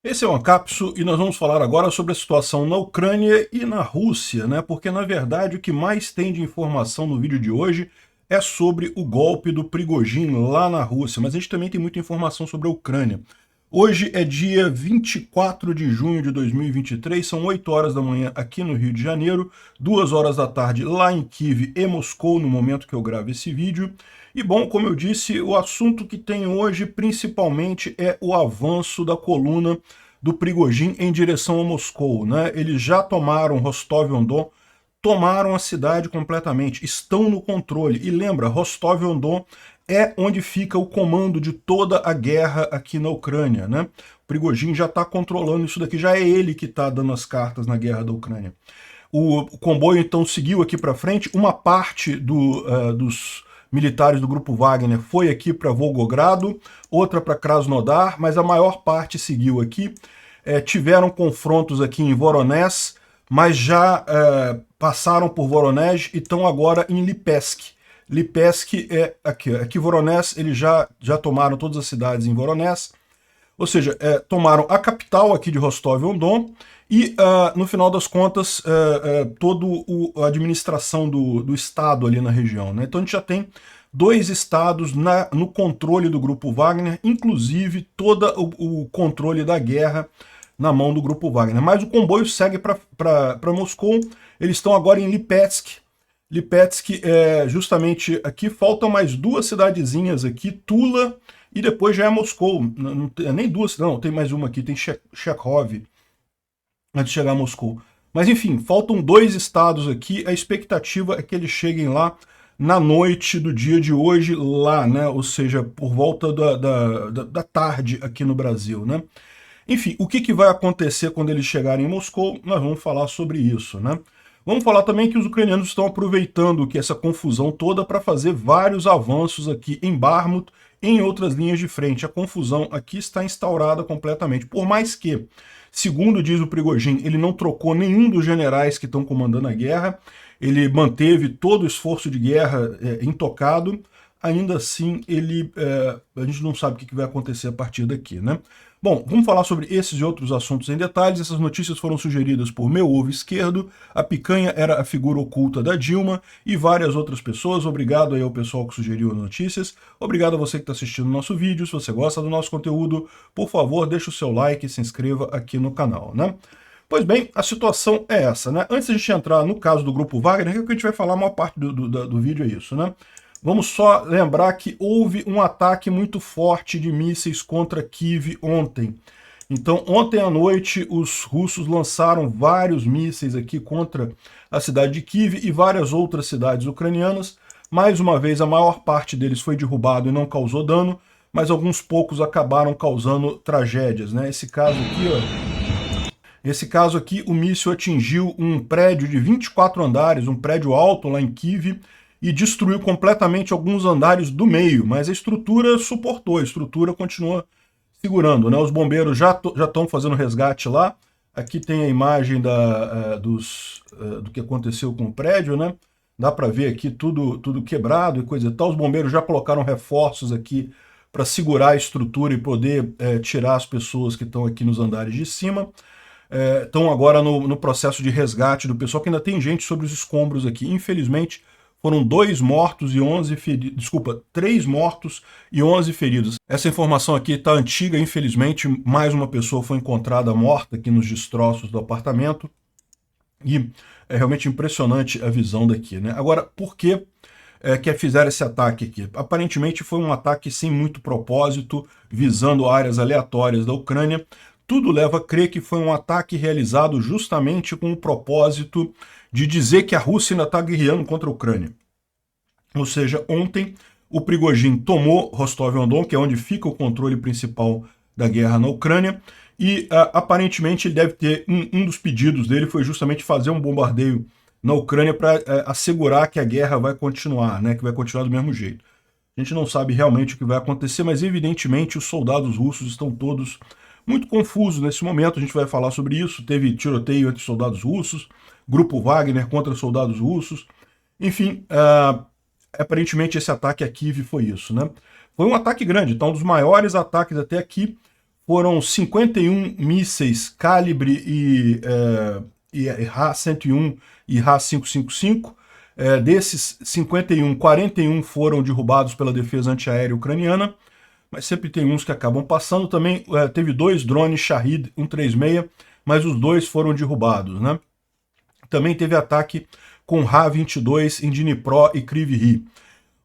Esse é o Ancapsu e nós vamos falar agora sobre a situação na Ucrânia e na Rússia, né? Porque na verdade o que mais tem de informação no vídeo de hoje é sobre o golpe do Prigozhin lá na Rússia, mas a gente também tem muita informação sobre a Ucrânia. Hoje é dia 24 de junho de 2023, são 8 horas da manhã aqui no Rio de Janeiro, 2 horas da tarde lá em Kiev e Moscou, no momento que eu gravo esse vídeo. E bom, como eu disse, o assunto que tem hoje principalmente é o avanço da coluna do Prigozhin em direção a Moscou, né? Eles já tomaram Rostov-on-Don, tomaram a cidade completamente, estão no controle. E lembra, Rostov-on-Don é onde fica o comando de toda a guerra aqui na Ucrânia, né? O Prigozhin já está controlando isso daqui, já é ele que está dando as cartas na guerra da Ucrânia. O comboio então seguiu aqui para frente, uma parte dos militares do grupo Wagner foi aqui para Volgogrado, outra para Krasnodar, mas a maior parte seguiu aqui. Tiveram confrontos aqui em Voronezh, mas já passaram por Voronezh e estão agora em Lipetsk. Lipetsk é aqui. Aqui Voronezh, eles já tomaram todas as cidades em Voronezh, ou seja, tomaram a capital aqui de Rostov-on-Don e, no final das contas, toda a administração do estado ali na região, né? Então a gente já tem dois estados no controle do grupo Wagner, inclusive todo o controle da guerra na mão do grupo Wagner. Mas o comboio segue para Moscou, eles estão agora em Lipetsk. Lipetsk é justamente aqui, faltam mais duas cidadezinhas aqui, Tula e depois já é Moscou. Não tem nem duas, não, tem mais uma aqui, tem Chekhov, antes de chegar a Moscou. Mas enfim, faltam dois estados aqui, a expectativa é que eles cheguem lá na noite do dia de hoje, lá, né? Ou seja, por volta da tarde aqui no Brasil, né? Enfim, o que vai acontecer quando eles chegarem em Moscou, nós vamos falar sobre isso, né? Vamos falar também que os ucranianos estão aproveitando que essa confusão toda para fazer vários avanços aqui em Bakhmut, em outras linhas de frente. A confusão aqui está instaurada completamente. Por mais que, segundo diz o Prigozhin, ele não trocou nenhum dos generais que estão comandando a guerra, ele manteve todo o esforço de guerra intocado, ainda assim a gente não sabe o que vai acontecer a partir daqui, né? Bom, vamos falar sobre esses e outros assuntos em detalhes. Essas notícias foram sugeridas por Meu Ovo Esquerdo, a Picanha era a figura oculta da Dilma e várias outras pessoas. Obrigado aí ao pessoal que sugeriu as notícias. Obrigado a você que está assistindo o nosso vídeo. Se você gosta do nosso conteúdo, por favor, deixe o seu like e se inscreva aqui no canal, né? Pois bem, a situação é essa, né? Antes de a gente entrar no caso do grupo Wagner, que é o que a gente vai falar, a maior parte do vídeo é isso, né? Vamos só lembrar que houve um ataque muito forte de mísseis contra Kiev ontem. Então, ontem à noite, os russos lançaram vários mísseis aqui contra a cidade de Kiev e várias outras cidades ucranianas. Mais uma vez, a maior parte deles foi derrubado e não causou dano, mas alguns poucos acabaram causando tragédias, né? Esse caso aqui, o míssil atingiu um prédio de 24 andares, um prédio alto lá em Kiev, e destruiu completamente alguns andares do meio, mas a estrutura suportou, a estrutura continua segurando, né? Os bombeiros já estão fazendo resgate lá. Aqui tem a imagem do que aconteceu com o prédio, né? Dá para ver aqui tudo quebrado e coisa e tal. Os bombeiros já colocaram reforços aqui para segurar a estrutura e poder tirar as pessoas que estão aqui nos andares de cima. Estão agora no processo de resgate do pessoal, que ainda tem gente sobre os escombros aqui. Infelizmente, foram 2 mortos e 11 feridos, desculpa, 3 mortos e 11 feridos. Essa informação aqui está antiga, infelizmente, mais uma pessoa foi encontrada morta aqui nos destroços do apartamento. E é realmente impressionante a visão daqui, né? Agora, por que fizeram esse ataque aqui? Aparentemente foi um ataque sem muito propósito, visando áreas aleatórias da Ucrânia. Tudo leva a crer que foi um ataque realizado justamente com o propósito de dizer que a Rússia ainda está guerreando contra a Ucrânia. Ou seja, ontem o Prigozhin tomou Rostov-on-Don, que é onde fica o controle principal da guerra na Ucrânia, e aparentemente ele deve ter, um dos pedidos dele foi justamente fazer um bombardeio na Ucrânia para assegurar que a guerra vai continuar, né, que vai continuar do mesmo jeito. A gente não sabe realmente o que vai acontecer, mas evidentemente os soldados russos estão todos muito confusos nesse momento. A gente vai falar sobre isso. Teve tiroteio entre soldados russos, grupo Wagner contra soldados russos. Enfim, aparentemente esse ataque a Kiev foi isso, né? Foi um ataque grande, então um dos maiores ataques até aqui. foram 51 mísseis Calibre e Ra-101 e Ra-555. Desses 51, 41 foram derrubados pela defesa antiaérea ucraniana, mas sempre tem uns que acabam passando. Também teve 2 drones Shahed 136, mas os 2 foram derrubados, né? Também teve ataque com Ra-22 em Dnipro e Kryvyi Rih.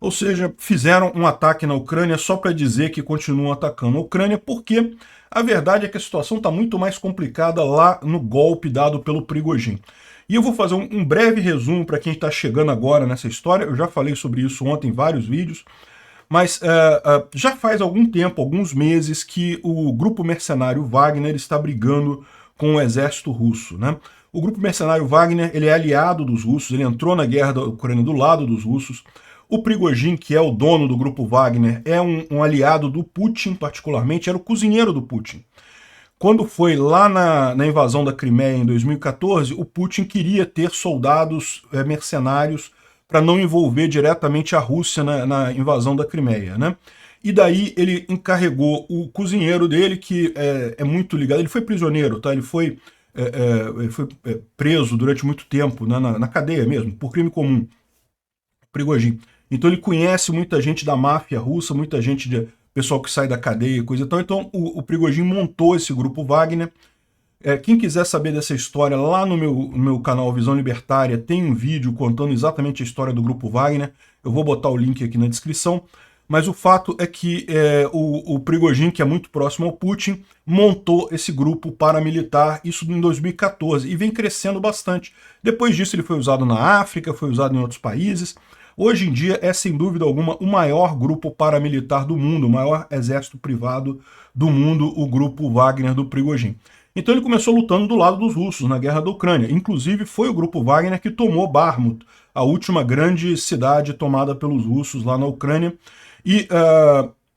Ou seja, fizeram um ataque na Ucrânia só para dizer que continuam atacando a Ucrânia, porque a verdade é que a situação está muito mais complicada lá no golpe dado pelo Prigozhin. E eu vou fazer um breve resumo para quem está chegando agora nessa história. Eu já falei sobre isso ontem em vários vídeos, mas já faz algum tempo, alguns meses, que o grupo mercenário Wagner está brigando com o exército russo, né? O grupo mercenário Wagner, ele é aliado dos russos, ele entrou na guerra da Ucrânia do lado dos russos. O Prigozhin, que é o dono do grupo Wagner, é um aliado do Putin, particularmente, era o cozinheiro do Putin. Quando foi lá na invasão da Crimeia em 2014, o Putin queria ter soldados mercenários para não envolver diretamente a Rússia na invasão da Crimeia, né? E daí ele encarregou o cozinheiro dele, que é muito ligado, ele foi prisioneiro, tá? Ele foi preso durante muito tempo, né, na cadeia mesmo, por crime comum, Prigozhin. Então ele conhece muita gente da máfia russa, muita gente, pessoal que sai da cadeia e coisa e tal. Então o Prigozhin montou esse grupo Wagner. Quem quiser saber dessa história, lá no meu canal Visão Libertária tem um vídeo contando exatamente a história do grupo Wagner. Eu vou botar o link aqui na descrição. Mas o fato é que o Prigozhin, que é muito próximo ao Putin, montou esse grupo paramilitar, isso em 2014, e vem crescendo bastante. Depois disso ele foi usado na África, foi usado em outros países. Hoje em dia é, sem dúvida alguma, o maior grupo paramilitar do mundo, o maior exército privado do mundo, o grupo Wagner do Prigozhin. Então ele começou lutando do lado dos russos na guerra da Ucrânia. Inclusive foi o grupo Wagner que tomou Bakhmut, a última grande cidade tomada pelos russos lá na Ucrânia. E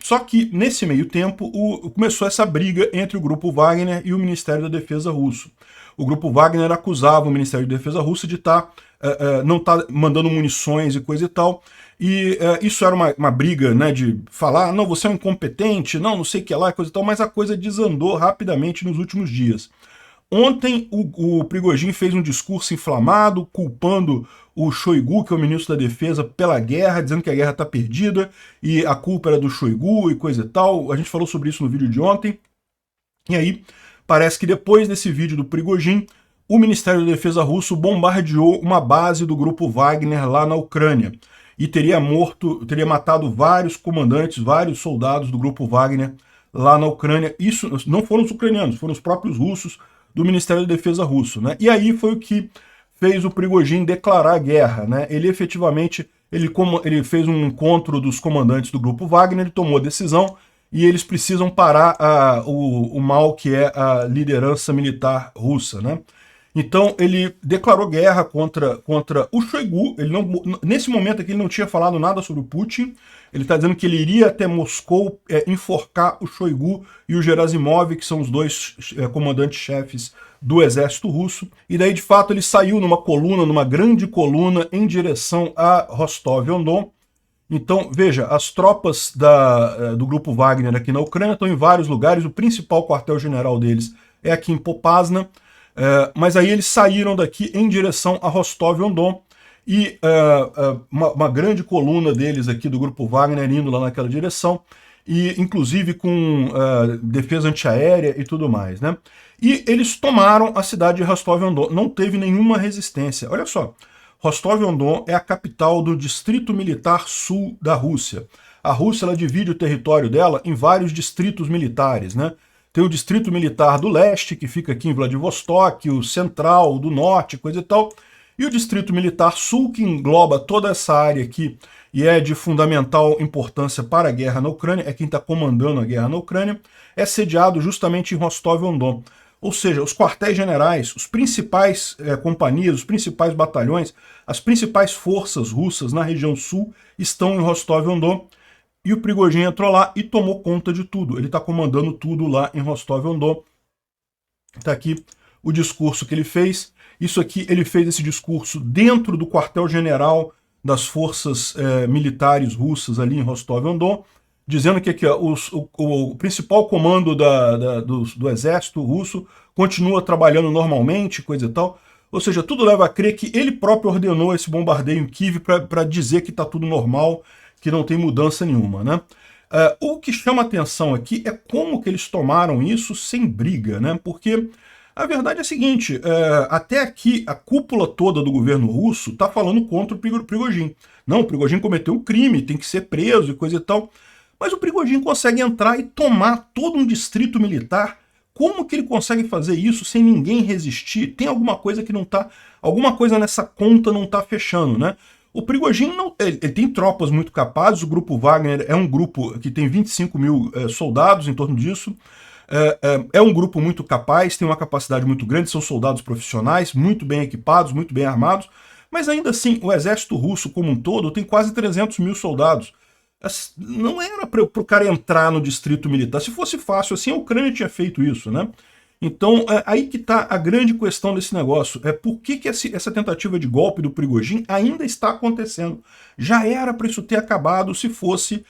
só que nesse meio tempo começou essa briga entre o grupo Wagner e o Ministério da Defesa russo. O grupo Wagner acusava o Ministério da Defesa russo de não estar mandando munições e coisa e tal. E isso era uma briga, né, de falar, não, você é um incompetente, não sei o que lá, coisa e tal, mas a coisa desandou rapidamente nos últimos dias. Ontem o Prigozhin fez um discurso inflamado, culpando o Shoigu, que é o ministro da Defesa, pela guerra, dizendo que a guerra está perdida e a culpa era do Shoigu e coisa e tal. A gente falou sobre isso no vídeo de ontem. E aí, parece que depois desse vídeo do Prigozhin, o Ministério da Defesa russo bombardeou uma base do grupo Wagner lá na Ucrânia e teria matado vários comandantes, vários soldados do grupo Wagner lá na Ucrânia. Isso não foram os ucranianos, foram os próprios russos do Ministério da Defesa russo, né? E aí foi o que fez o Prigozhin declarar guerra, né? Ele efetivamente ele fez um encontro dos comandantes do grupo Wagner, ele tomou a decisão e eles precisam parar o mal que é a liderança militar russa, né? Então ele declarou guerra contra o Shoigu. Ele nesse momento aqui ele não tinha falado nada sobre o Putin. Ele está dizendo que ele iria até Moscou enforcar o Shoigu e o Gerasimov, que são os dois comandantes-chefes do exército russo. E daí, de fato, ele saiu numa grande coluna, em direção a Rostov-on-Don. Então, veja, as tropas do grupo Wagner aqui na Ucrânia estão em vários lugares. O principal quartel-general deles é aqui em Popasna. Mas aí eles saíram daqui em direção a Rostov-on-Don e uma grande coluna deles aqui do grupo Wagner indo lá naquela direção, e inclusive com defesa antiaérea e tudo mais, né? E eles tomaram a cidade de Rostov-on-Don, não teve nenhuma resistência. Olha só, Rostov-on-Don é a capital do Distrito Militar Sul da Rússia. A Rússia ela divide o território dela em vários distritos militares, né? Tem o Distrito Militar do Leste, que fica aqui em Vladivostok, o Central, do Norte, coisa e tal. E o Distrito Militar Sul, que engloba toda essa área aqui e é de fundamental importância para a guerra na Ucrânia, é quem está comandando a guerra na Ucrânia, é sediado justamente em Rostov-on-Don. Ou seja, os quartéis generais, os principais companhias, os principais batalhões, as principais forças russas na região sul estão em Rostov-on-Don. E o Prigozhin entrou lá e tomou conta de tudo. Ele está comandando tudo lá em Rostov-on-Don. Está aqui o discurso que ele fez. Isso aqui, ele fez esse discurso dentro do quartel-general das forças militares russas ali em Rostov-on-Don. dizendo que aqui, ó, o principal comando do exército russo continua trabalhando normalmente, coisa e tal. Ou seja, tudo leva a crer que ele próprio ordenou esse bombardeio em Kiev para dizer que está tudo normal, que não tem mudança nenhuma, né? O que chama atenção aqui é como que eles tomaram isso sem briga, né? Porque a verdade é a seguinte, até aqui a cúpula toda do governo russo está falando contra o Prigozhin. Não, o Prigozhin cometeu um crime, tem que ser preso e coisa e tal. Mas o Prigozhin consegue entrar e tomar todo um distrito militar. Como que ele consegue fazer isso sem ninguém resistir? Tem alguma coisa que não está, alguma coisa nessa conta não está fechando, né? O Prigozhin não, ele tem tropas muito capazes, o grupo Wagner é um grupo que tem 25 mil soldados em torno disso, é um grupo muito capaz, tem uma capacidade muito grande, são soldados profissionais, muito bem equipados, muito bem armados, mas ainda assim o exército russo como um todo tem quase 300 mil soldados. Não era para o cara entrar no distrito militar. Se fosse fácil assim, a Ucrânia tinha feito isso, né? Então, aí que está a grande questão desse negócio. Por que essa tentativa de golpe do Prigozhin ainda está acontecendo? Já era para isso ter acabado se fosse,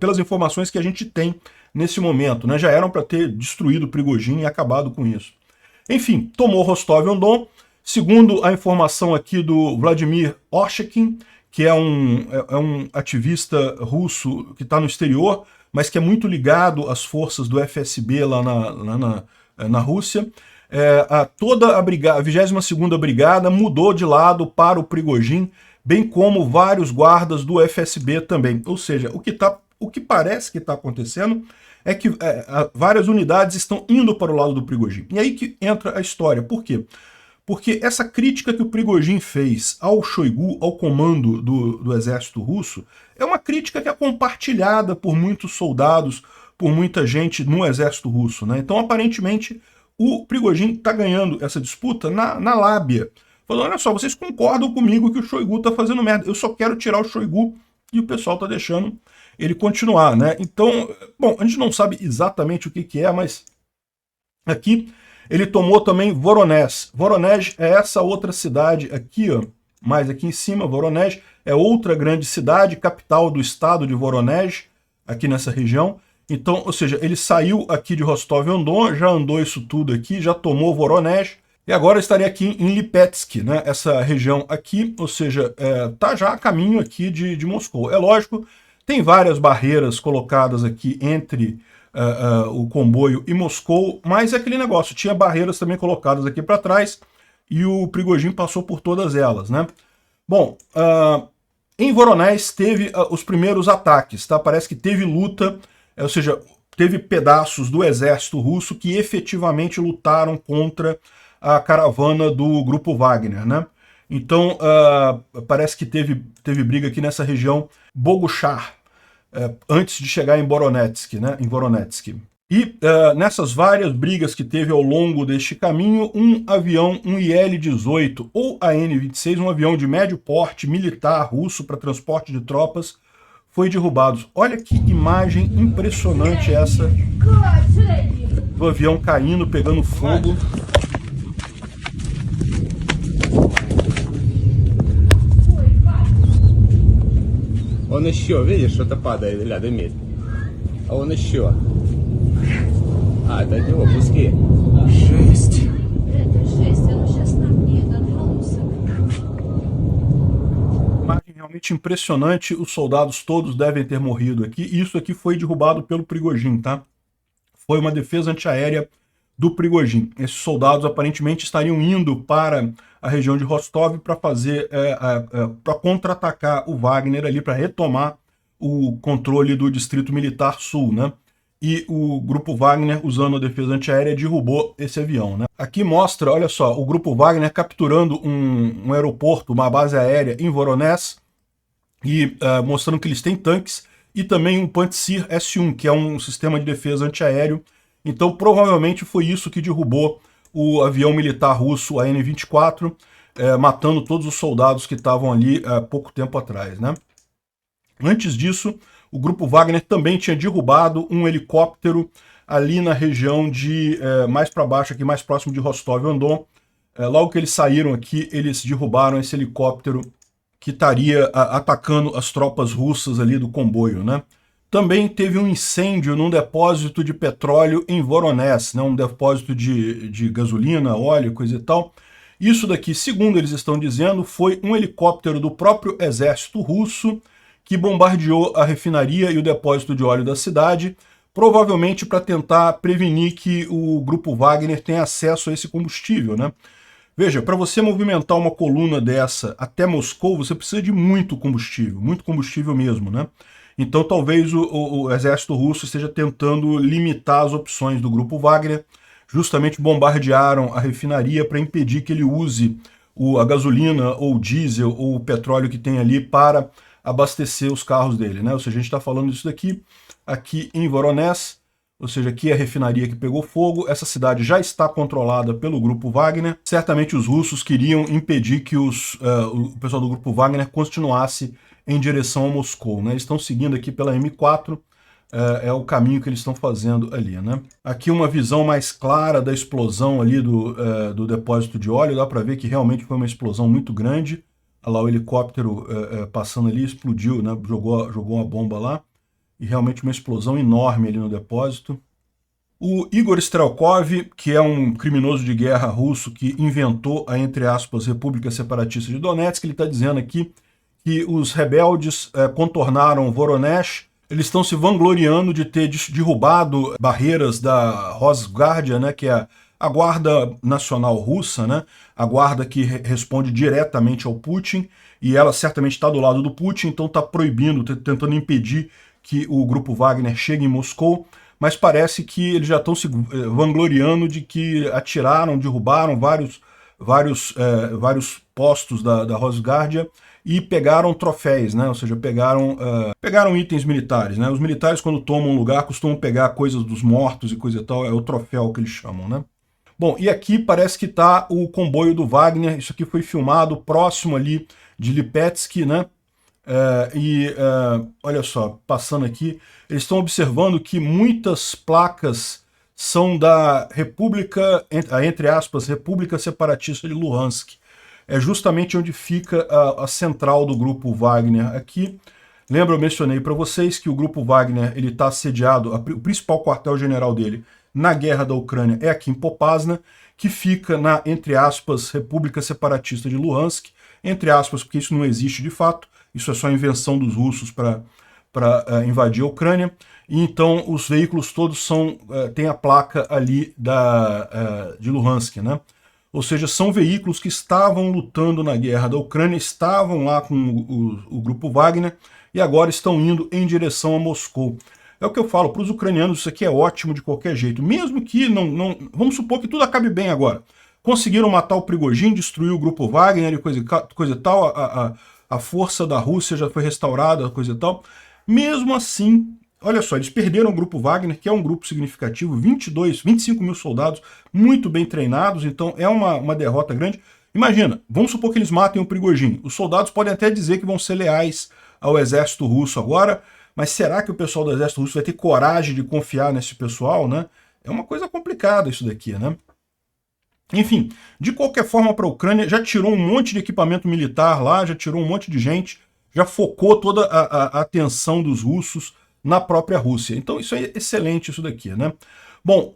pelas informações que a gente tem nesse momento, né? Já eram para ter destruído o Prigozhin e acabado com isso. Enfim, tomou Rostov-on-Don. Segundo a informação aqui do Vladimir Orshakin, que é um ativista russo que está no exterior, mas que é muito ligado às forças do FSB lá na Rússia. Toda a 22ª Brigada mudou de lado para o Prigozhin, bem como vários guardas do FSB também. Ou seja, o que parece que está acontecendo é que várias unidades estão indo para o lado do Prigozhin. E aí que entra a história. Por quê? Porque essa crítica que o Prigozhin fez ao Shoigu, ao comando do exército russo, é uma crítica que é compartilhada por muitos soldados, por muita gente no exército russo, né? Então, aparentemente, o Prigozhin está ganhando essa disputa na lábia. Falando, olha só, vocês concordam comigo que o Shoigu está fazendo merda, eu só quero tirar o Shoigu e o pessoal está deixando ele continuar, né? Então, bom, a gente não sabe exatamente o que é, mas aqui ele tomou também Voronezh. Voronezh é essa outra cidade aqui, ó, mais aqui em cima. Voronezh é outra grande cidade, capital do estado de Voronezh, aqui nessa região. Então, ou seja, ele saiu aqui de Rostov-on-Don, já andou isso tudo aqui, já tomou Voronezh, e agora estaria aqui em Lipetsk, né, essa região aqui, ou seja, tá já a caminho aqui de Moscou. É lógico, tem várias barreiras colocadas aqui entre o comboio e Moscou, mas é aquele negócio, tinha barreiras também colocadas aqui para trás, e o Prigozhin passou por todas elas, né? Bom, em Voronezh teve os primeiros ataques, tá? Parece que teve luta, ou seja, teve pedaços do exército russo que efetivamente lutaram contra a caravana do grupo Wagner, né? Então, parece que teve briga aqui nessa região Boguchar, antes de chegar em Voronezh, né? Em Voronezh. E nessas várias brigas que teve ao longo deste caminho, um avião, um IL-18 ou AN-26, um avião de médio porte militar russo para transporte de tropas, foi derrubado. Olha que imagem impressionante essa do avião caindo, pegando fogo. Он еще, видишь, что-то падает рядом месте. А он еще. Это от него куски. Жесть. Это жесть, оно сейчас на мне надхался. Imagem realmente impressionante, os soldados todos devem ter morrido aqui, e isso aqui foi derrubado pelo Prigozhin, tá? Foi uma defesa antiaérea do Prigozhin. Esses soldados aparentemente estariam indo para a região de Rostov para fazer, para contra-atacar o Wagner ali, para retomar o controle do Distrito Militar Sul, né? E o grupo Wagner, usando a defesa antiaérea, derrubou esse avião, né? Aqui mostra, olha só, o grupo Wagner capturando um aeroporto, uma base aérea em Voronezh, e mostrando que eles têm tanques, e também um Pantsir S-1, que é um sistema de defesa antiaéreo. Então, provavelmente foi isso que derrubou o avião militar russo AN-24, matando todos os soldados que estavam ali há pouco tempo atrás, né? Antes disso, o grupo Wagner também tinha derrubado um helicóptero ali na região de mais para baixo, aqui mais próximo de Rostov-on-Don. Logo que eles saíram aqui, eles derrubaram esse helicóptero que estaria atacando as tropas russas ali do comboio, né? Também teve um incêndio num depósito de petróleo em Voronezh, né, um depósito de gasolina, óleo, coisa e tal. Isso daqui, segundo eles estão dizendo, foi um helicóptero do próprio exército russo que bombardeou a refinaria e o depósito de óleo da cidade, provavelmente para tentar prevenir que o grupo Wagner tenha acesso a esse combustível, né? Veja, para você movimentar uma coluna dessa até Moscou, você precisa de muito combustível mesmo, né? Então talvez o exército russo esteja tentando limitar as opções do grupo Wagner, justamente bombardearam a refinaria para impedir que ele use a gasolina ou o diesel ou o petróleo que tem ali para abastecer os carros dele, né? Ou seja, a gente está falando disso daqui, aqui em Voronezh, ou seja, aqui é a refinaria que pegou fogo, essa cidade já está controlada pelo grupo Wagner. Certamente os russos queriam impedir que o pessoal do grupo Wagner continuasse em direção a Moscou, né? Eles estão seguindo aqui pela M4, é o caminho que eles estão fazendo ali, né? Aqui uma visão mais clara da explosão ali do depósito de óleo, dá para ver que realmente foi uma explosão muito grande. Olha lá o helicóptero passando ali, explodiu, né? Jogou uma bomba lá, e realmente uma explosão enorme ali no depósito. O Igor Strelkov, que é um criminoso de guerra russo que inventou a, entre aspas, República Separatista de Donetsk, ele está dizendo aqui que os rebeldes contornaram Voronezh, eles estão se vangloriando de ter derrubado barreiras da Rosguardia, né, que é a Guarda Nacional Russa, né, a guarda que responde diretamente ao Putin, e ela certamente está do lado do Putin, então está proibindo, tentando impedir que o grupo Wagner chegue em Moscou, mas parece que eles já estão se vangloriando de que atiraram, derrubaram vários postos da Rosguardia, e pegaram troféus, né? Ou seja, pegaram itens militares, né? Os militares, quando tomam um lugar, costumam pegar coisas dos mortos e coisa e tal, é o troféu que eles chamam, né? Bom, e aqui parece que está o comboio do Wagner, isso aqui foi filmado próximo ali de Lipetsk, né? Olha só, passando aqui, eles estão observando que muitas placas são da República, entre aspas, República Separatista de Luhansk. É justamente onde fica a central do grupo Wagner aqui. Lembra, eu mencionei para vocês que o grupo Wagner ele está sediado, o principal quartel-general dele na guerra da Ucrânia é aqui em Popasna, que fica na, entre aspas, República Separatista de Luhansk, entre aspas, porque isso não existe de fato, isso é só invenção dos russos para invadir a Ucrânia. E então os veículos todos têm a placa ali de Luhansk, né? Ou seja, são veículos que estavam lutando na guerra da Ucrânia, estavam lá com o grupo Wagner e agora estão indo em direção a Moscou. É o que eu falo, para os ucranianos isso aqui é ótimo de qualquer jeito, mesmo que não... Vamos supor que tudo acabe bem agora. Conseguiram matar o Prigozhin, destruir o grupo Wagner e coisa e tal, a força da Rússia já foi restaurada, coisa e tal. Mesmo assim, olha só, eles perderam o grupo Wagner, que é um grupo significativo, 25 mil soldados, muito bem treinados, então é uma derrota grande. Imagina, vamos supor que eles matem o Prigozhin. Os soldados podem até dizer que vão ser leais ao exército russo agora, mas será que o pessoal do exército russo vai ter coragem de confiar nesse pessoal, né? É uma coisa complicada isso daqui, né? Enfim, de qualquer forma, para a Ucrânia já tirou um monte de equipamento militar lá, já tirou um monte de gente, já focou toda a atenção dos russos na própria Rússia. Então isso é excelente isso daqui, né? Bom,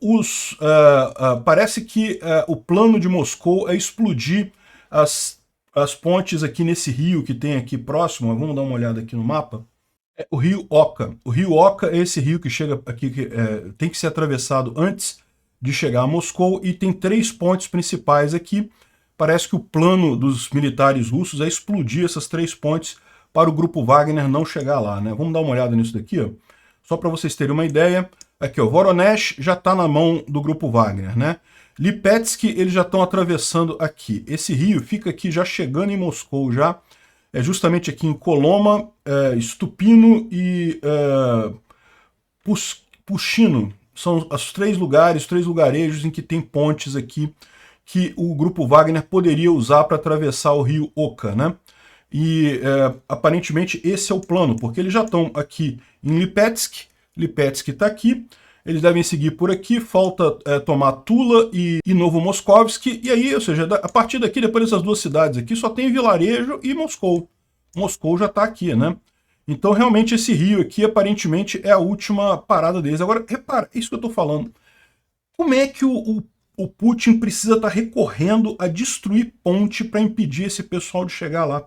parece que o plano de Moscou é explodir as pontes aqui nesse rio que tem aqui próximo. Vamos dar uma olhada aqui no mapa. É o rio Oka. O rio Oka é esse rio que chega aqui, tem que ser atravessado antes de chegar a Moscou, e tem 3 pontes principais aqui. Parece que o plano dos militares russos é explodir essas 3 pontes para o grupo Wagner não chegar lá, né? Vamos dar uma olhada nisso daqui, ó. Só para vocês terem uma ideia. Aqui, ó, Voronezh já está na mão do grupo Wagner, né? Lipetsk, eles já estão atravessando aqui. Esse rio fica aqui já chegando em Moscou já. É justamente aqui em Koloma, Stupino e Pushchino. São os 3 lugarejos em que tem pontes aqui que o grupo Wagner poderia usar para atravessar o rio Oka, né? E aparentemente esse é o plano, porque eles já estão aqui em Lipetsk. Lipetsk está aqui. Eles devem seguir por aqui, falta tomar Tula e Novomoskovsk, e aí, ou seja, a partir daqui, depois dessas 2 cidades aqui, só tem vilarejo e Moscou. Moscou já está aqui, né? Então, realmente, esse rio aqui, aparentemente, é a última parada deles. Agora, repara, é isso que eu estou falando. Como é que o Putin precisa estar recorrendo a destruir ponte para impedir esse pessoal de chegar lá?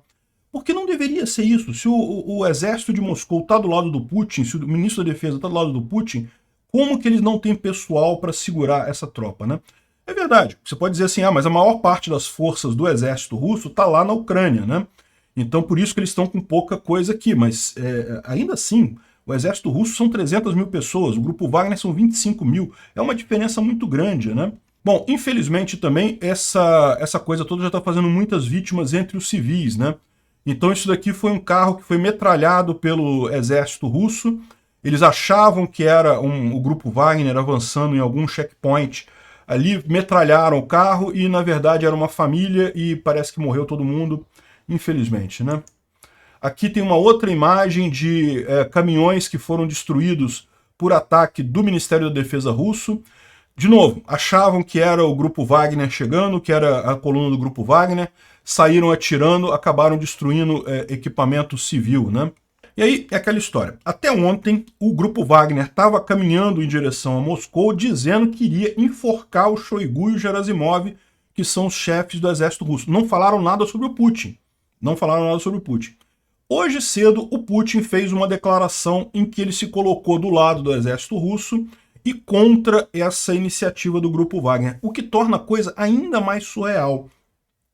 Porque não deveria ser isso. Se o exército de Moscou está do lado do Putin, se o ministro da Defesa está do lado do Putin, como que eles não têm pessoal para segurar essa tropa, né? É verdade. Você pode dizer assim, mas a maior parte das forças do exército russo está lá na Ucrânia, né? Então por isso que eles estão com pouca coisa aqui, mas ainda assim, o exército russo são 300 mil pessoas, o grupo Wagner são 25 mil, é uma diferença muito grande, né? Bom, infelizmente também essa coisa toda já está fazendo muitas vítimas entre os civis, né? Então isso daqui foi um carro que foi metralhado pelo exército russo, eles achavam que era o grupo Wagner avançando em algum checkpoint, ali metralharam o carro e na verdade era uma família e parece que morreu todo mundo, infelizmente, né? Aqui tem uma outra imagem de caminhões que foram destruídos por ataque do Ministério da Defesa russo. De novo, achavam que era o grupo Wagner chegando, que era a coluna do grupo Wagner, saíram atirando, acabaram destruindo equipamento civil, né? E aí é aquela história. Até ontem, o grupo Wagner estava caminhando em direção a Moscou, dizendo que iria enforcar o Shoigu e o Gerasimov, que são os chefes do exército russo. Não falaram nada sobre o Putin. Não falaram nada sobre o Putin. Hoje cedo, o Putin fez uma declaração em que ele se colocou do lado do exército russo e contra essa iniciativa do grupo Wagner, o que torna a coisa ainda mais surreal.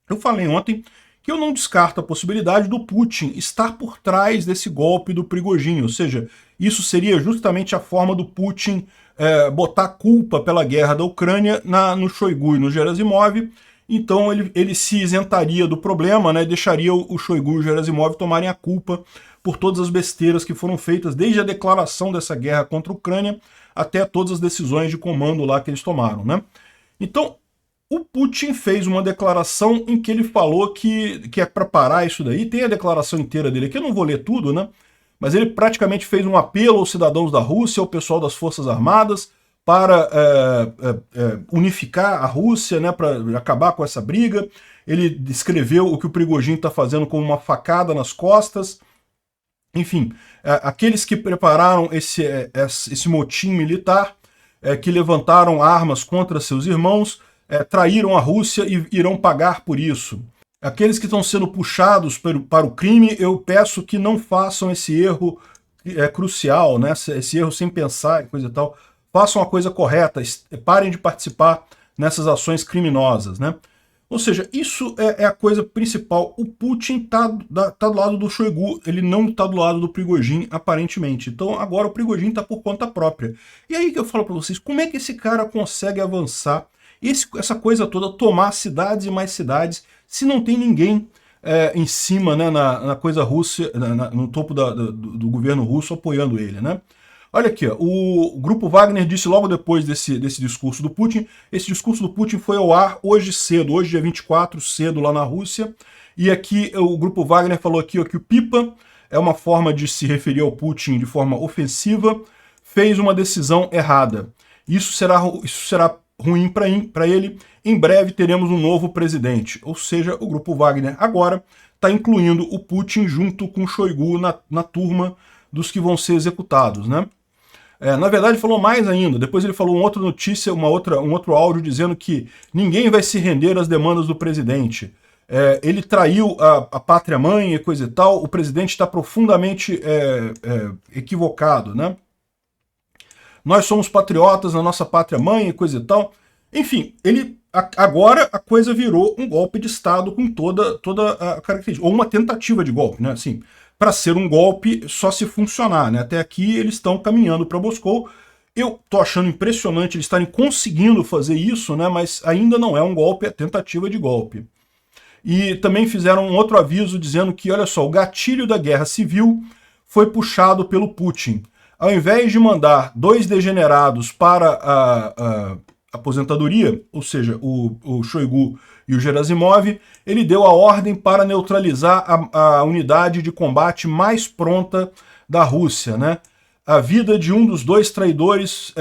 Eu falei ontem que eu não descarto a possibilidade do Putin estar por trás desse golpe do Prigozhin, ou seja, isso seria justamente a forma do Putin botar culpa pela guerra da Ucrânia no Shoigu e no Gerasimov. Então ele se isentaria do problema, né, deixaria o Shoigu e o Gerasimov tomarem a culpa por todas as besteiras que foram feitas, desde a declaração dessa guerra contra a Ucrânia até todas as decisões de comando lá que eles tomaram, né? Então, o Putin fez uma declaração em que ele falou que é para parar isso daí. Tem a declaração inteira dele aqui, eu não vou ler tudo, né? Mas ele praticamente fez um apelo aos cidadãos da Rússia, ao pessoal das Forças Armadas, para unificar a Rússia, né, para acabar com essa briga. Ele descreveu o que o Prigozhin está fazendo como uma facada nas costas. Enfim, aqueles que prepararam esse motim militar, que levantaram armas contra seus irmãos, traíram a Rússia e irão pagar por isso. Aqueles que estão sendo puxados para o crime, eu peço que não façam esse erro crucial, né? Esse erro sem pensar e coisa e tal. Façam a coisa correta, parem de participar nessas ações criminosas, né? Ou seja, isso é a coisa principal. O Putin tá do lado do Shoigu, ele não está do lado do Prigozhin, aparentemente. Então agora o Prigozhin está por conta própria. E aí que eu falo para vocês, como é que esse cara consegue avançar, essa coisa toda, tomar cidades e mais cidades, se não tem ninguém em cima, né, na coisa russa, no topo do governo russo apoiando ele, né? Olha aqui, ó, o grupo Wagner disse logo depois desse discurso do Putin, esse discurso do Putin foi ao ar hoje cedo, hoje dia 24, cedo lá na Rússia, e aqui o grupo Wagner falou aqui, ó, que o Pipa é uma forma de se referir ao Putin de forma ofensiva, fez uma decisão errada. Isso será ruim para ele, em breve teremos um novo presidente, ou seja, o grupo Wagner agora está incluindo o Putin junto com o Shoigu na turma dos que vão ser executados, né? Na verdade, falou mais ainda. Depois ele falou uma outra notícia, um outro áudio dizendo que ninguém vai se render às demandas do presidente. Ele traiu a pátria-mãe e coisa e tal. O presidente está profundamente equivocado, né? Nós somos patriotas na nossa pátria-mãe e coisa e tal. Enfim, agora a coisa virou um golpe de Estado com toda a característica. Ou uma tentativa de golpe, né? Assim, para ser um golpe só se funcionar, né? Até aqui eles estão caminhando para Moscou. Eu tô achando impressionante eles estarem conseguindo fazer isso, né? Mas ainda não é um golpe, é tentativa de golpe. E também fizeram um outro aviso dizendo que, olha só, o gatilho da guerra civil foi puxado pelo Putin. Ao invés de mandar 2 degenerados para a aposentadoria, ou seja, o Shoigu e o Gerasimov, ele deu a ordem para neutralizar a unidade de combate mais pronta da Rússia, né? A vida de um dos 2 traidores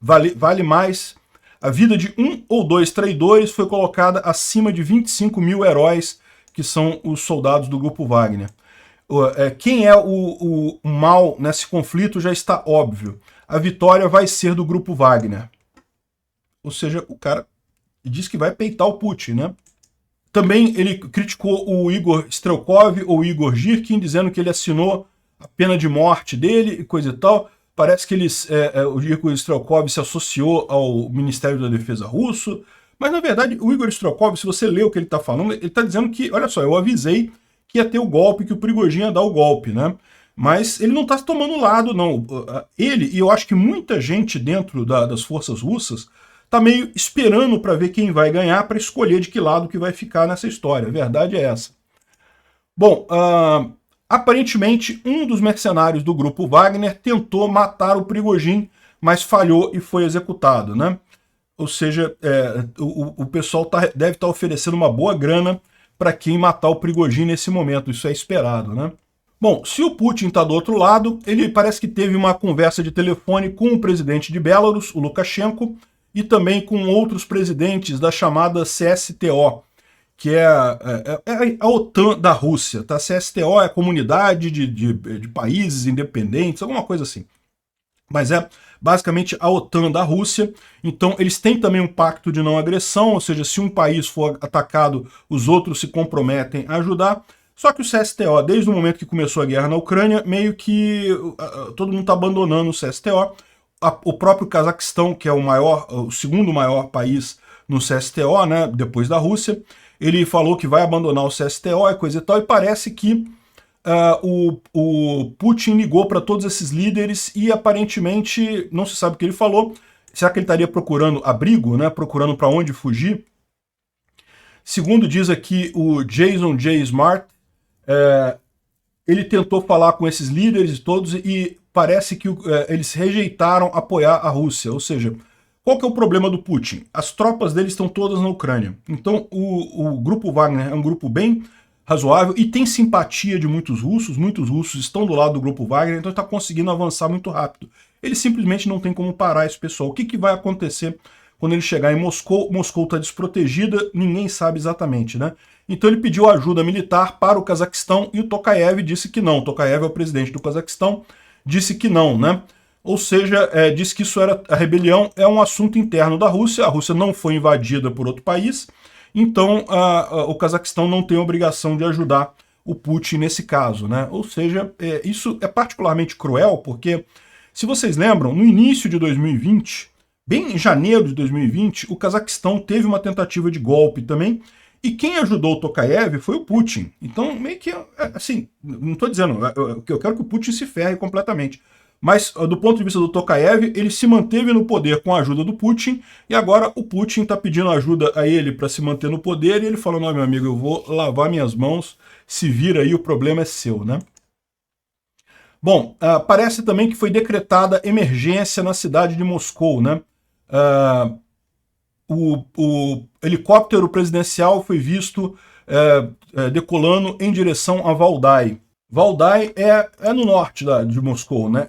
vale mais. A vida de 1 ou 2 traidores foi colocada acima de 25 mil heróis, que são os soldados do grupo Wagner. Quem é o mal nesse conflito já está óbvio. A vitória vai ser do grupo Wagner. Ou seja, o cara diz que vai peitar o Putin, né? Também ele criticou o Igor Strelkov, ou Igor Girkin, dizendo que ele assinou a pena de morte dele e coisa e tal. Parece que o Igor Strelkov se associou ao Ministério da Defesa russo. Mas, na verdade, o Igor Strelkov, se você lê o que ele está falando, ele está dizendo que, olha só, eu avisei que ia ter o golpe, que o Prigozhin ia dar o golpe, né? Mas ele não está tomando lado, não. Ele, e eu acho que muita gente dentro das forças russas, está meio esperando para ver quem vai ganhar, para escolher de que lado que vai ficar nessa história. A verdade é essa. Bom, aparentemente, um dos mercenários do grupo Wagner tentou matar o Prigozhin, mas falhou e foi executado, né? Ou seja, o pessoal deve estar oferecendo uma boa grana para quem matar o Prigozhin nesse momento. Isso é esperado, né? Bom, se o Putin está do outro lado, ele parece que teve uma conversa de telefone com o presidente de Belarus, o Lukashenko, e também com outros presidentes da chamada CSTO, que é a OTAN da Rússia. Tá? CSTO é a Comunidade de Países Independentes, alguma coisa assim. Mas é basicamente a OTAN da Rússia. Então eles têm também um pacto de não agressão, ou seja, se um país for atacado, os outros se comprometem a ajudar. Só que o CSTO, desde o momento que começou a guerra na Ucrânia, meio que todo mundo está abandonando o CSTO. O próprio Cazaquistão, que é o segundo maior país no CSTO, né, depois da Rússia, ele falou que vai abandonar o CSTO e coisa e tal, e parece que o Putin ligou para todos esses líderes e aparentemente não se sabe o que ele falou. Será que ele estaria procurando abrigo, né, procurando para onde fugir? Segundo diz aqui o Jason J. Smart, ele tentou falar com esses líderes todos e parece que eles rejeitaram apoiar a Rússia. Ou seja, qual que é o problema do Putin? As tropas dele estão todas na Ucrânia. Então o grupo Wagner é um grupo bem razoável e tem simpatia de muitos russos estão do lado do grupo Wagner, então está conseguindo avançar muito rápido. Ele simplesmente não tem como parar esse pessoal. O que vai acontecer quando ele chegar em Moscou? Moscou está desprotegida, ninguém sabe exatamente, né? Então ele pediu ajuda militar para o Cazaquistão e o Tokayev disse que não. O Tokayev é o presidente do Cazaquistão, disse que não, né? Ou seja, disse que a rebelião é um assunto interno da Rússia, a Rússia não foi invadida por outro país, então o Cazaquistão não tem obrigação de ajudar o Putin nesse caso, né? Ou seja, isso é particularmente cruel, porque, se vocês lembram, no início de 2020, bem em janeiro de 2020, o Cazaquistão teve uma tentativa de golpe também, e quem ajudou o Tokayev foi o Putin. Então, meio que, assim, não estou dizendo, eu quero que o Putin se ferre completamente. Mas, do ponto de vista do Tokayev, ele se manteve no poder com a ajuda do Putin, e agora o Putin está pedindo ajuda a ele para se manter no poder, e ele falou, não, meu amigo, eu vou lavar minhas mãos, se vira aí, o problema é seu, né? Bom, parece também que foi decretada emergência na cidade de Moscou, né? O helicóptero presidencial foi visto decolando em direção a Valdai. Valdai é no norte de Moscou, né?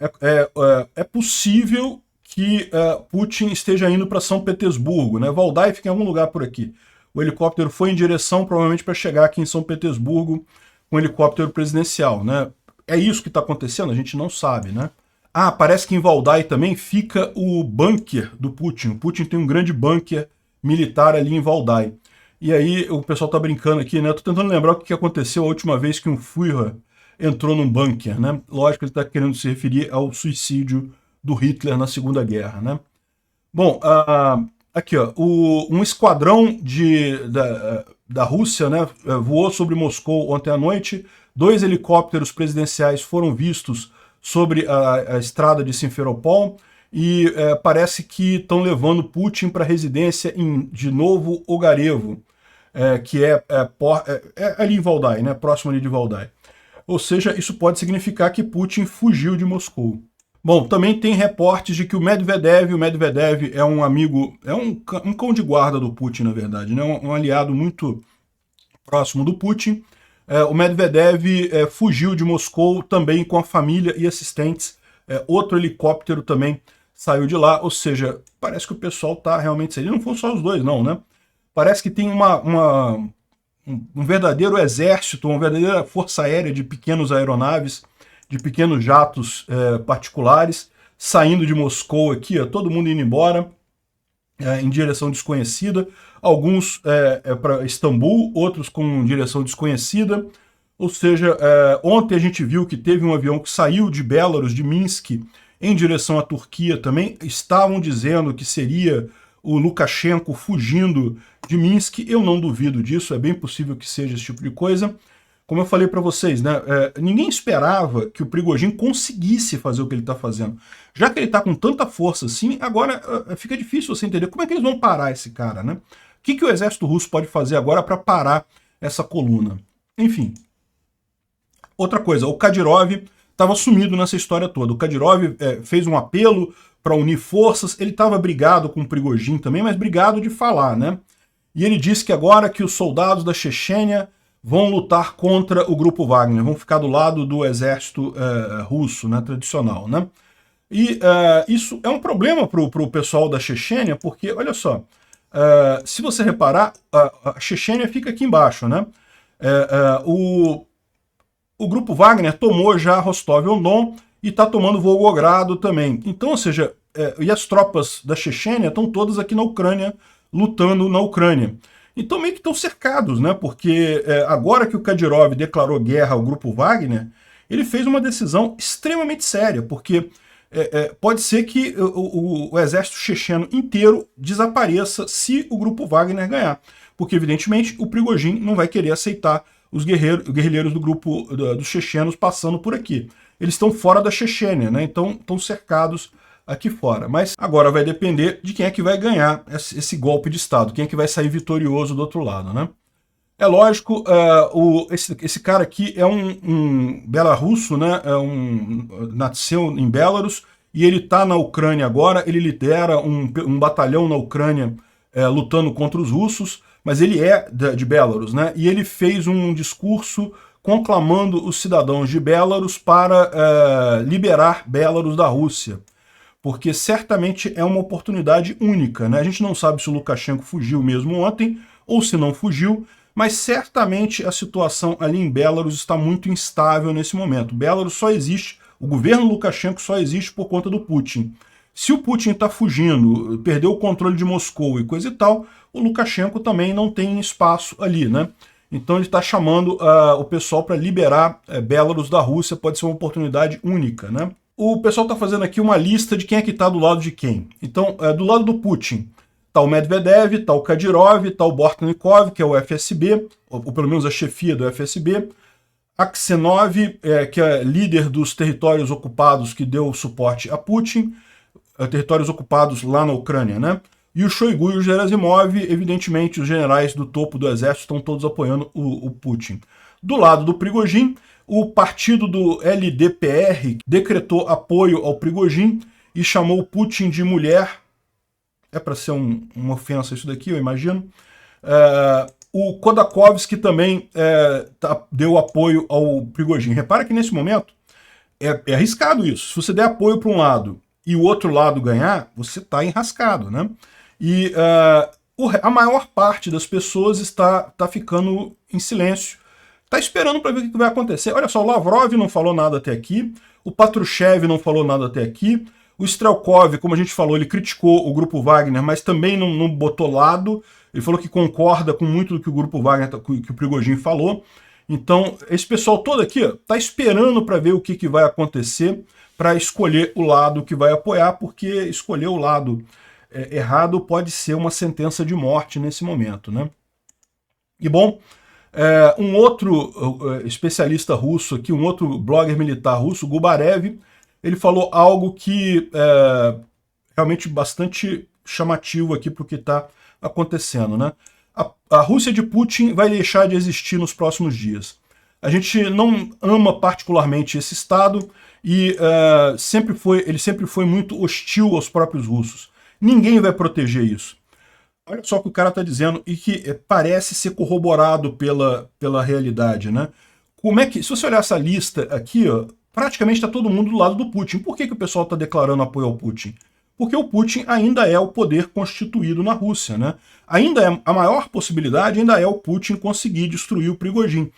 É possível que Putin esteja indo para São Petersburgo, né? Valdai fica em algum lugar por aqui. O helicóptero foi em direção, provavelmente, para chegar aqui em São Petersburgo com o helicóptero presidencial, né? É isso que está acontecendo? A gente não sabe, né? Parece que em Valdai também fica o bunker do Putin. O Putin tem um grande bunker militar ali em Valdai. E aí o pessoal está brincando aqui, né? Eu tô tentando lembrar o que aconteceu a última vez que um Führer entrou num bunker, né? Lógico que ele está querendo se referir ao suicídio do Hitler na Segunda Guerra, né? Bom, aqui, ó, um esquadrão da Rússia, né, voou sobre Moscou ontem à noite. 2 helicópteros presidenciais foram vistos sobre a estrada de Simferopol e parece que estão levando Putin para a residência de Novo Ogarevo, que é ali em Valdai, né, próximo ali de Valdai. Ou seja, isso pode significar que Putin fugiu de Moscou. Bom, também tem reportes de que o Medvedev é um amigo, é um cão de guarda do Putin, na verdade, né, um aliado muito próximo do Putin. O Medvedev fugiu de Moscou também com a família e assistentes. Outro helicóptero também saiu de lá, ou seja, parece que o pessoal está realmente... E não foram só os dois, não, né? Parece que tem uma um verdadeiro exército, uma verdadeira força aérea de pequenos aeronaves, de pequenos jatos particulares, saindo de Moscou aqui, ó, todo mundo indo embora em direção desconhecida, alguns para Istambul, outros com direção desconhecida. Ou seja, ontem a gente viu que teve um avião que saiu de Belarus, de Minsk, em direção à Turquia também. Estavam dizendo que seria o Lukashenko fugindo de Minsk. Eu não duvido disso, é bem possível que seja esse tipo de coisa. Como eu falei para vocês, né, ninguém esperava que o Prigozhin conseguisse fazer o que ele está fazendo. Já que ele está com tanta força assim, agora fica difícil você entender como é que eles vão parar esse cara, né? O que o exército russo pode fazer agora para parar essa coluna? Enfim. Outra coisa, o Kadyrov estava sumido nessa história toda. O Kadyrov fez um apelo para unir forças, ele estava brigado com o Prigozhin também, mas brigado de falar, né? E ele disse que agora que os soldados da Chechênia vão lutar contra o grupo Wagner, vão ficar do lado do exército russo, né, tradicional, né? E isso é um problema para o pessoal da Chechênia, porque, olha só, se você reparar, a Chechênia fica aqui embaixo, né? O grupo Wagner tomou já Rostov-on-Don e está tomando Volgogrado também. Então, ou seja, e as tropas da Chechênia estão todas aqui na Ucrânia, lutando na Ucrânia. Então meio que estão cercados, né? Porque agora que o Kadyrov declarou guerra ao grupo Wagner, ele fez uma decisão extremamente séria, porque pode ser que o exército checheno inteiro desapareça se o grupo Wagner ganhar. Porque, evidentemente, o Prigozhin não vai querer aceitar os guerrilheiros do grupo dos chechenos passando por aqui. Eles estão fora da Chechênia, né? Então estão cercados aqui fora. Mas agora vai depender de quem é que vai ganhar esse golpe de Estado, quem é que vai sair vitorioso do outro lado, né? É lógico, esse cara aqui é um belarrusso, né? Nasceu em Belarus e ele está na Ucrânia agora, ele lidera um batalhão na Ucrânia lutando contra os russos, mas ele é de Belarus, né? E ele fez um discurso conclamando os cidadãos de Belarus para liberar Belarus da Rússia, porque certamente é uma oportunidade única, né? A gente não sabe se o Lukashenko fugiu mesmo ontem ou se não fugiu, mas certamente a situação ali em Belarus está muito instável nesse momento. Belarus só existe, o governo Lukashenko só existe por conta do Putin. Se o Putin está fugindo, perdeu o controle de Moscou e coisa e tal, o Lukashenko também não tem espaço ali, né? Então ele está chamando o pessoal para liberar Belarus da Rússia, pode ser uma oportunidade única, né? O pessoal está fazendo aqui uma lista de quem é que está do lado de quem. Então, do lado do Putin, está o Medvedev, está o Kadyrov, está o Bortnikov, que é o FSB, ou pelo menos a chefia do FSB, Aksenov, que é líder dos territórios ocupados, que deu suporte a Putin, territórios ocupados lá na Ucrânia, né? E o Shoigu e o Gerasimov, evidentemente, os generais do topo do exército estão todos apoiando o Putin. Do lado do Prigozhin, o partido do LDPR decretou apoio ao Prigozhin e chamou o Putin de mulher. É para ser uma ofensa isso daqui, eu imagino. O Khodorkovsky também deu apoio ao Prigozhin. Repara que nesse momento é arriscado isso. Se você der apoio para um lado e o outro lado ganhar, você está enrascado, né? E a maior parte das pessoas está ficando em silêncio. Está esperando para ver o que vai acontecer. Olha só, o Lavrov não falou nada até aqui, o Patrushev não falou nada até aqui, o Strelkov, como a gente falou, ele criticou o grupo Wagner, mas também não botou lado. Ele falou que concorda com muito do que o grupo Wagner, que o Prigozhin falou. Então, esse pessoal todo aqui está esperando para ver o que vai acontecer, para escolher o lado que vai apoiar, porque escolher o lado errado pode ser uma sentença de morte nesse momento, né? E bom, um outro especialista russo aqui, um outro blogger militar russo, Gubarev, ele falou algo que realmente bastante chamativo aqui para o que está acontecendo, né? A Rússia de Putin vai deixar de existir nos próximos dias. A gente não ama particularmente esse Estado e ele sempre foi muito hostil aos próprios russos. Ninguém vai proteger isso. Olha só o que o cara está dizendo e que parece ser corroborado pela realidade, né? Como é que, se você olhar essa lista aqui, ó, praticamente está todo mundo do lado do Putin. Por que o pessoal está declarando apoio ao Putin? porque o Putin ainda é o poder constituído na Rússia, né? Ainda é a maior possibilidade, ainda é o Putin conseguir destruir o Prigozhin.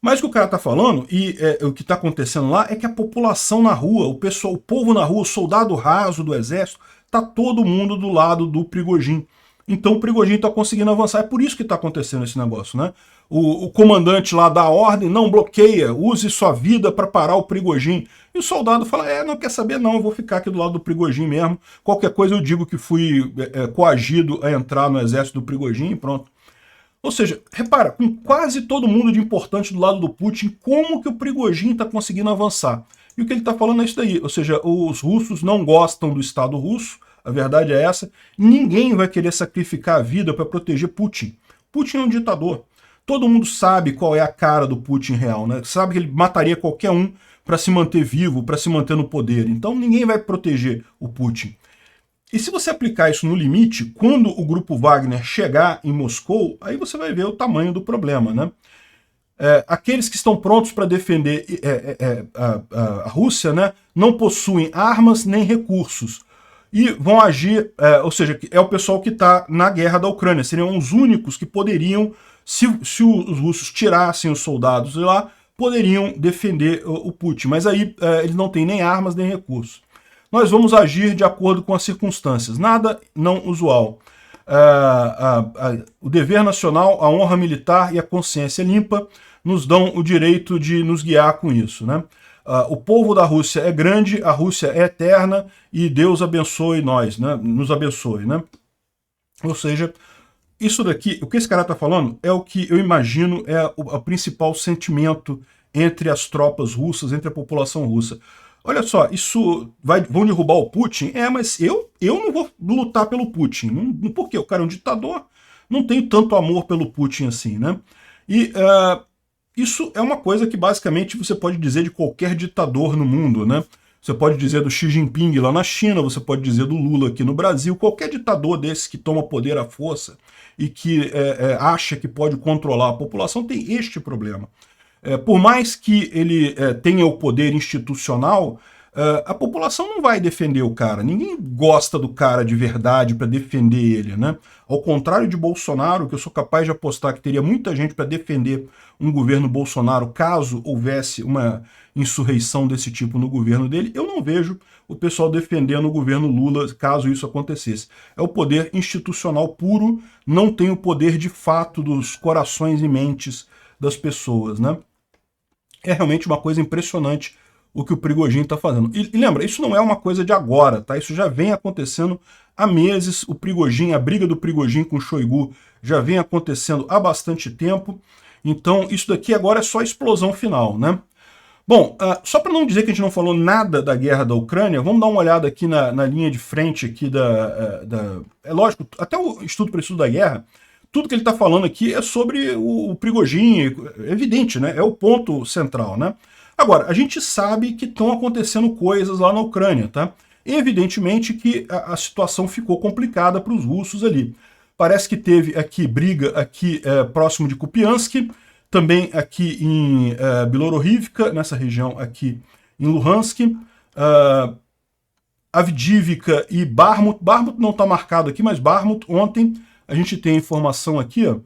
Mas o que o cara está falando, e o que está acontecendo lá, é que a população na rua, o pessoal, o povo na rua, o soldado raso do exército, tá todo mundo do lado do Prigozhin. Então o Prigozhin está conseguindo avançar, é por isso que está acontecendo esse negócio, né? O comandante lá dá a ordem, não bloqueia, use sua vida para parar o Prigozhin. E o soldado fala, não quer saber não, eu vou ficar aqui do lado do Prigozhin mesmo, qualquer coisa eu digo que fui coagido a entrar no exército do Prigozhin e pronto. Ou seja, repara, com quase todo mundo de importante do lado do Putin, como que o Prigozhin está conseguindo avançar? E o que ele está falando é isso daí, ou seja, os russos não gostam do Estado russo, a verdade é essa, ninguém vai querer sacrificar a vida para proteger Putin. Putin é um ditador. Todo mundo sabe qual é a cara do Putin real, né? Sabe que ele mataria qualquer um para se manter vivo, para se manter no poder. Então ninguém vai proteger o Putin. E se você aplicar isso no limite, quando o grupo Wagner chegar em Moscou, aí você vai ver o tamanho do problema, né? Aqueles que estão prontos para defender a Rússia, né, não possuem armas nem recursos e vão agir, ou seja, é o pessoal que está na guerra da Ucrânia, seriam os únicos que poderiam, se os russos tirassem os soldados de lá, poderiam defender o Putin, mas aí eles não têm nem armas nem recursos. Nós vamos agir de acordo com as circunstâncias, nada não usual. O dever nacional, a honra militar e a consciência limpa nos dão o direito de nos guiar com isso, né? O povo da Rússia é grande, a Rússia é eterna e Deus abençoe nós, né? Nos abençoe, né? Ou seja, isso daqui, o que esse cara está falando é o que eu imagino é o principal sentimento entre as tropas russas, entre a população russa. Olha só, vão derrubar o Putin? Mas eu não vou lutar pelo Putin. Por quê? O cara é um ditador, não tenho tanto amor pelo Putin assim, né? E isso é uma coisa que basicamente você pode dizer de qualquer ditador no mundo, né? Você pode dizer do Xi Jinping lá na China, você pode dizer do Lula aqui no Brasil, qualquer ditador desse que toma poder à força e que acha que pode controlar a população tem este problema. Por mais que ele tenha o poder institucional, a população não vai defender o cara. Ninguém gosta do cara de verdade para defender ele, né? Ao contrário de Bolsonaro, que eu sou capaz de apostar que teria muita gente para defender um governo Bolsonaro caso houvesse uma insurreição desse tipo no governo dele, eu não vejo o pessoal defendendo o governo Lula caso isso acontecesse. É o poder institucional puro, não tem o poder de fato dos corações e mentes das pessoas, né? É realmente uma coisa impressionante o que o Prigozhin está fazendo. E lembra, isso não é uma coisa de agora, tá? Isso já vem acontecendo há meses. O Prigozhin, a briga do Prigozhin com o Shoigu já vem acontecendo há bastante tempo. Então isso daqui agora é só a explosão final, né? Bom, só para não dizer que a gente não falou nada da guerra da Ucrânia, vamos dar uma olhada aqui na linha de frente aqui é lógico, até o Instituto para o Estudo da Guerra, tudo que ele está falando aqui é sobre o Prigozhin, é evidente, né? É o ponto central, né? Agora, a gente sabe que estão acontecendo coisas lá na Ucrânia, tá? Evidentemente que a situação ficou complicada para os russos ali. Parece que teve aqui briga aqui próximo de Kupiansk, também aqui em Bilohorivka, nessa região aqui em Luhansk, Avdiivka e Bakhmut. Bakhmut não está marcado aqui, mas Bakhmut ontem a gente tem informação aqui, ó,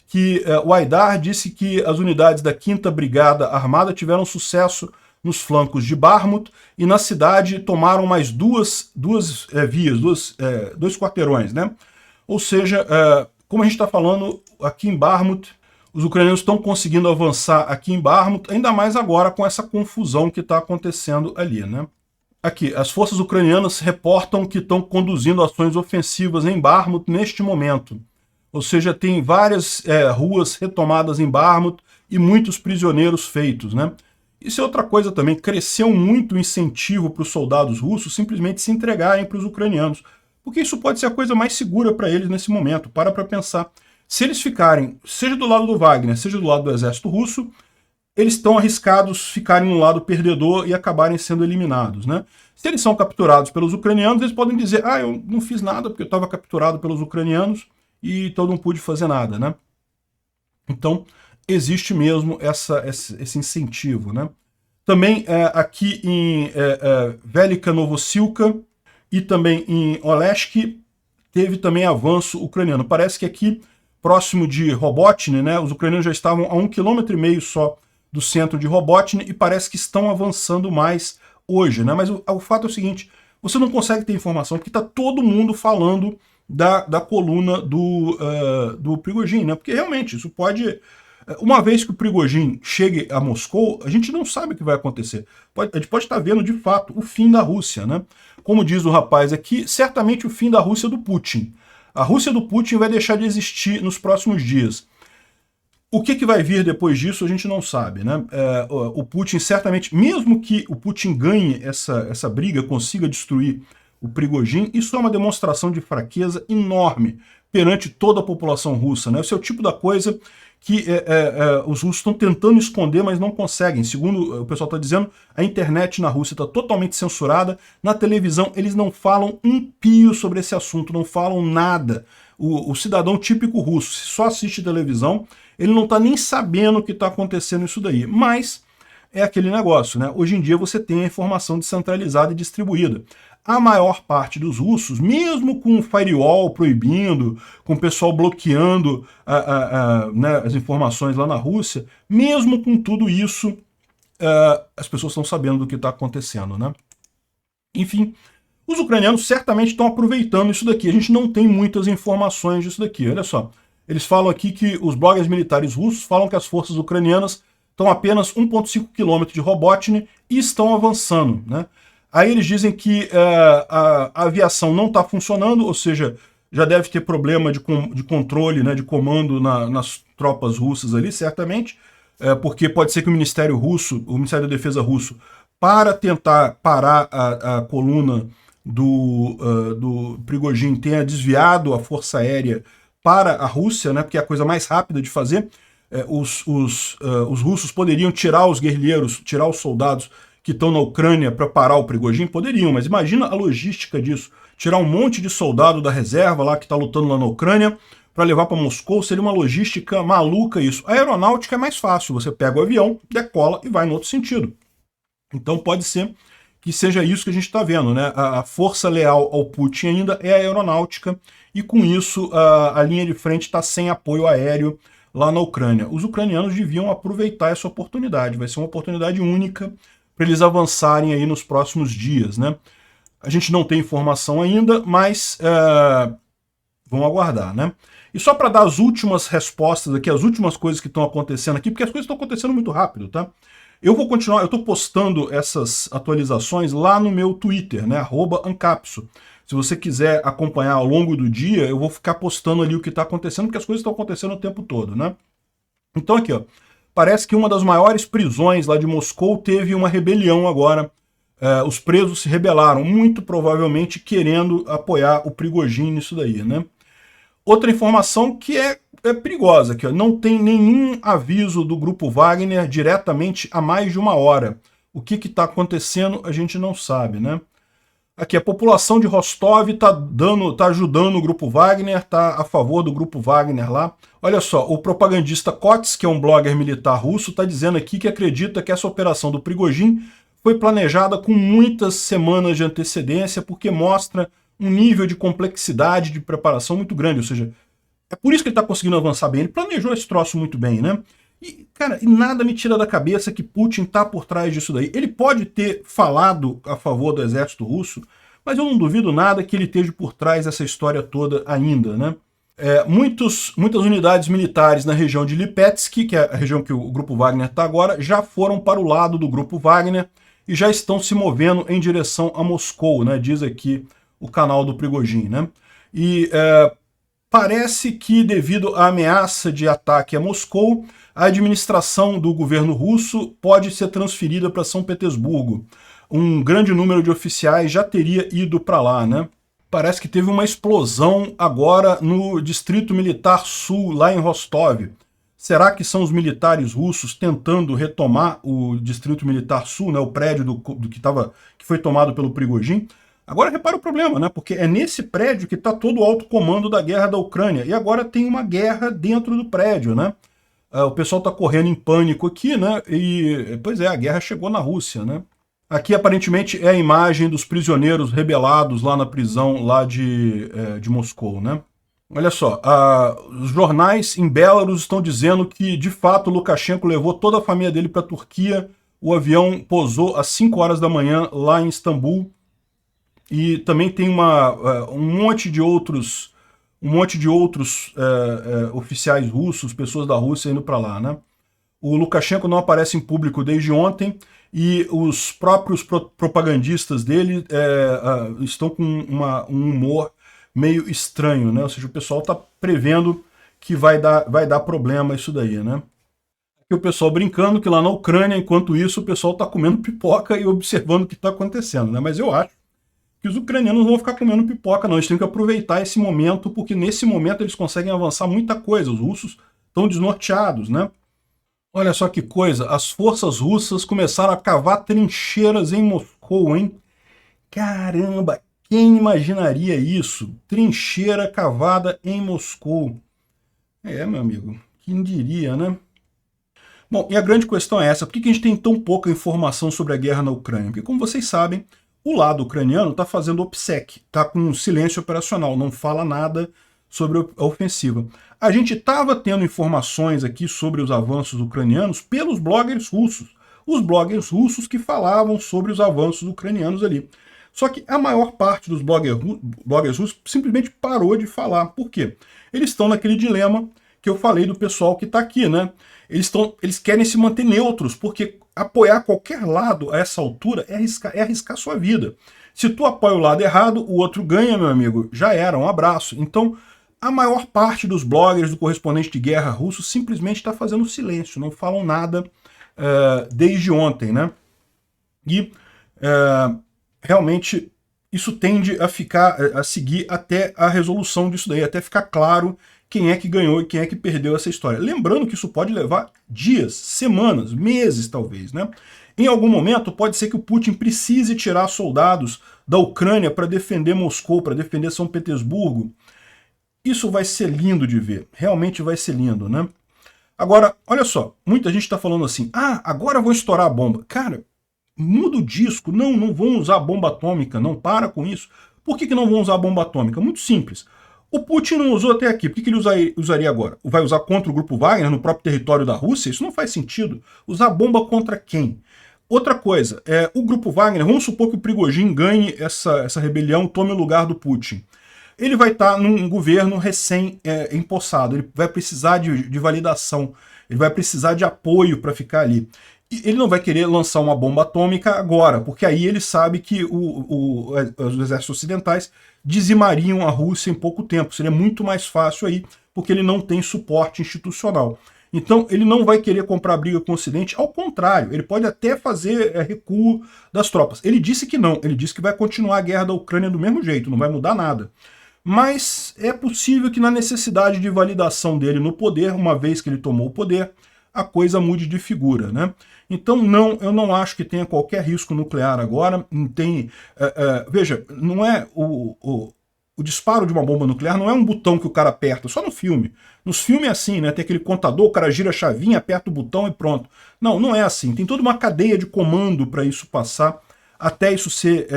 que o Aidar disse que as unidades da 5ª Brigada Armada tiveram sucesso nos flancos de Bakhmut e na cidade tomaram mais dois quarteirões, né? Ou seja, como a gente está falando aqui em Bakhmut, os ucranianos estão conseguindo avançar aqui em Bakhmut, ainda mais agora com essa confusão que está acontecendo ali, né? Aqui, as forças ucranianas reportam que estão conduzindo ações ofensivas em Bakhmut neste momento. Ou seja, tem várias ruas retomadas em Bakhmut e muitos prisioneiros feitos, né? Isso é outra coisa também, cresceu muito o incentivo para os soldados russos simplesmente se entregarem para os ucranianos, porque isso pode ser a coisa mais segura para eles nesse momento. Para pensar. Se eles ficarem, seja do lado do Wagner, seja do lado do exército russo, eles estão arriscados ficarem no lado perdedor e acabarem sendo eliminados, né? Se eles são capturados pelos ucranianos, eles podem dizer, eu não fiz nada porque eu estava capturado pelos ucranianos e então não pude fazer nada, né? Então, existe mesmo esse incentivo, né? Também aqui em Velika Novosilka, e também em Olesk teve também avanço ucraniano. Parece que aqui, próximo de Robotny, né, os ucranianos já estavam a 1,5 km só do centro de Robotny e parece que estão avançando mais hoje, né? Mas o fato é o seguinte, você não consegue ter informação porque está todo mundo falando da coluna do Prigozhin, né? Porque realmente isso pode... Uma vez que o Prigozhin chegue a Moscou, a gente não sabe o que vai acontecer. A gente pode estar vendo, de fato, o fim da Rússia, né? Como diz o rapaz aqui, certamente o fim da Rússia do Putin. A Rússia do Putin vai deixar de existir nos próximos dias. O que vai vir depois disso, a gente não sabe, né? O Putin certamente, mesmo que o Putin ganhe essa briga, consiga destruir o Prigozhin, isso é uma demonstração de fraqueza enorme perante toda a população russa, né? Esse é o tipo da coisa que os russos estão tentando esconder, mas não conseguem. Segundo o pessoal está dizendo, a internet na Rússia está totalmente censurada, na televisão eles não falam um pio sobre esse assunto, não falam nada. O cidadão típico russo, se só assiste televisão, ele não está nem sabendo o que está acontecendo isso daí. Mas é aquele negócio, né? Hoje em dia você tem a informação descentralizada e distribuída. A maior parte dos russos, mesmo com o firewall proibindo, com o pessoal bloqueando né, as informações lá na Rússia, mesmo com tudo isso, as pessoas estão sabendo do que está acontecendo, né? Enfim, os ucranianos certamente estão aproveitando isso daqui. A gente não tem muitas informações disso daqui. Olha só, eles falam aqui que os bloggers militares russos falam que as forças ucranianas estão a apenas 1,5 km de Robotny e estão avançando, né? Aí eles dizem que a aviação não está funcionando, ou seja, já deve ter problema de controle, né, de comando nas tropas russas ali, certamente, porque pode ser que o Ministério da Defesa russo, para tentar parar a coluna do Prigozhin, tenha desviado a força aérea para a Rússia, né, porque é a coisa mais rápida de fazer. Os russos poderiam tirar os guerrilheiros, tirar os soldados que estão na Ucrânia para parar o Prigozhin? Poderiam, mas imagina a logística disso. Tirar um monte de soldado da reserva lá que está lutando lá na Ucrânia para levar para Moscou, seria uma logística maluca isso. A aeronáutica é mais fácil, você pega o avião, decola e vai no outro sentido. Então pode ser que seja isso que a gente está vendo, né? A força leal ao Putin ainda é a aeronáutica e com isso a linha de frente está sem apoio aéreo lá na Ucrânia. Os ucranianos deviam aproveitar essa oportunidade, vai ser uma oportunidade única para eles avançarem aí nos próximos dias, né? A gente não tem informação ainda, mas vamos aguardar, né? E só para dar as últimas respostas aqui, as últimas coisas que estão acontecendo aqui, porque as coisas estão acontecendo muito rápido, tá? Eu vou continuar, eu estou postando essas atualizações lá no meu Twitter, né? @ancapso. Se você quiser acompanhar ao longo do dia, eu vou ficar postando ali o que está acontecendo, porque as coisas estão acontecendo o tempo todo, né? Então aqui, ó. Parece que uma das maiores prisões lá de Moscou teve uma rebelião agora. Os presos se rebelaram, muito provavelmente querendo apoiar o Prigozhin nisso daí, né? Outra informação que é perigosa, aqui, ó, não tem nenhum aviso do Grupo Wagner diretamente há mais de 1 hora. O que está acontecendo a gente não sabe, né? Aqui, a população de Rostov está ajudando o Grupo Wagner, está a favor do Grupo Wagner lá. Olha só, o propagandista Kots, que é um blogger militar russo, está dizendo aqui que acredita que essa operação do Prigozhin foi planejada com muitas semanas de antecedência, porque mostra um nível de complexidade de preparação muito grande, ou seja, é por isso que ele está conseguindo avançar bem, ele planejou esse troço muito bem, né? E, cara, nada me tira da cabeça que Putin está por trás disso daí. Ele pode ter falado a favor do exército russo, mas eu não duvido nada que ele esteja por trás dessa história toda ainda, né? Muitas unidades militares na região de Lipetsk, que é a região que o Grupo Wagner está agora, já foram para o lado do Grupo Wagner e já estão se movendo em direção a Moscou, né? Diz aqui o canal do Prigozhin, né? E parece que, devido à ameaça de ataque a Moscou, a administração do governo russo pode ser transferida para São Petersburgo. Um grande número de oficiais já teria ido para lá, né? Parece que teve uma explosão agora no Distrito Militar Sul, lá em Rostov. Será que são os militares russos tentando retomar o Distrito Militar Sul, né? O prédio que foi tomado pelo Prigozhin? Agora repara o problema, né? Porque é nesse prédio que está todo o alto comando da guerra da Ucrânia. E agora tem uma guerra dentro do prédio, né? O pessoal está correndo em pânico aqui, né? E, pois é, a guerra chegou na Rússia, né? Aqui, aparentemente, é a imagem dos prisioneiros rebelados lá na prisão lá de Moscou, né? Olha só, os jornais em Belarus estão dizendo que, de fato, Lukashenko levou toda a família dele para a Turquia. O avião pousou às 5 horas da manhã lá em Istambul. E também tem um monte de outros oficiais russos, pessoas da Rússia indo para lá, né? O Lukashenko não aparece em público desde ontem e os próprios propagandistas dele estão com um humor meio estranho, né? Ou seja, o pessoal está prevendo que vai dar problema isso daí, né? Aqui o pessoal brincando que lá na Ucrânia, enquanto isso, o pessoal está comendo pipoca e observando o que está acontecendo, né? Mas eu acho que os ucranianos não vão ficar comendo pipoca, não. Eles têm que aproveitar esse momento, porque nesse momento eles conseguem avançar muita coisa. Os russos estão desnorteados, né? Olha só que coisa, as forças russas começaram a cavar trincheiras em Moscou, hein? Caramba, quem imaginaria isso? Trincheira cavada em Moscou. Meu amigo, quem diria, né? Bom, e a grande questão é essa, por que a gente tem tão pouca informação sobre a guerra na Ucrânia? Porque, como vocês sabem, o lado ucraniano está fazendo OPSEC, está com um silêncio operacional, não fala nada sobre a ofensiva. A gente estava tendo informações aqui sobre os avanços ucranianos pelos bloggers russos. Os bloggers russos que falavam sobre os avanços ucranianos ali. Só que a maior parte dos bloggers russos simplesmente parou de falar. Por quê? Eles estão naquele dilema que eu falei do pessoal que está aqui, né? Eles querem se manter neutros, porque apoiar qualquer lado a essa altura é arriscar sua vida. Se tu apoia o lado errado, o outro ganha, meu amigo. Já era, um abraço. Então, a maior parte dos bloggers do correspondente de guerra russo simplesmente está fazendo silêncio, não falam nada desde ontem, né? E realmente isso tende a seguir até a resolução disso daí, até ficar claro quem é que ganhou e quem é que perdeu essa história. Lembrando que isso pode levar dias, semanas, meses talvez, né? Em algum momento pode ser que o Putin precise tirar soldados da Ucrânia para defender Moscou, para defender São Petersburgo. Isso vai ser lindo de ver, realmente vai ser lindo, né? Agora, olha só, muita gente está falando assim, agora vou estourar a bomba. Cara, muda o disco, não vão usar bomba atômica, não, para com isso. Por que não vão usar bomba atômica? Muito simples. O Putin não usou até aqui, por que ele usaria agora? Vai usar contra o Grupo Wagner no próprio território da Rússia? Isso não faz sentido. Usar bomba contra quem? Outra coisa, o Grupo Wagner, vamos supor que o Prigozhin ganhe essa rebelião, tome o lugar do Putin. Ele vai estar num governo recém-empossado, ele vai precisar de validação, ele vai precisar de apoio para ficar ali. E ele não vai querer lançar uma bomba atômica agora, porque aí ele sabe que os exércitos ocidentais dizimariam a Rússia em pouco tempo. Seria muito mais fácil aí, porque ele não tem suporte institucional. Então ele não vai querer comprar briga com o Ocidente, ao contrário, ele pode até fazer recuo das tropas. Ele disse que não, ele disse que vai continuar a guerra da Ucrânia do mesmo jeito, não vai mudar nada. Mas é possível que na necessidade de validação dele no poder, uma vez que ele tomou o poder, a coisa mude de figura, né? Então eu não acho que tenha qualquer risco nuclear agora. Não tem, veja, não é o disparo de uma bomba nuclear não é um botão que o cara aperta, só no filme. Nos filmes é assim, né? Tem aquele contador, o cara gira a chavinha, aperta o botão e pronto. Não é assim. Tem toda uma cadeia de comando para isso passar, até isso ser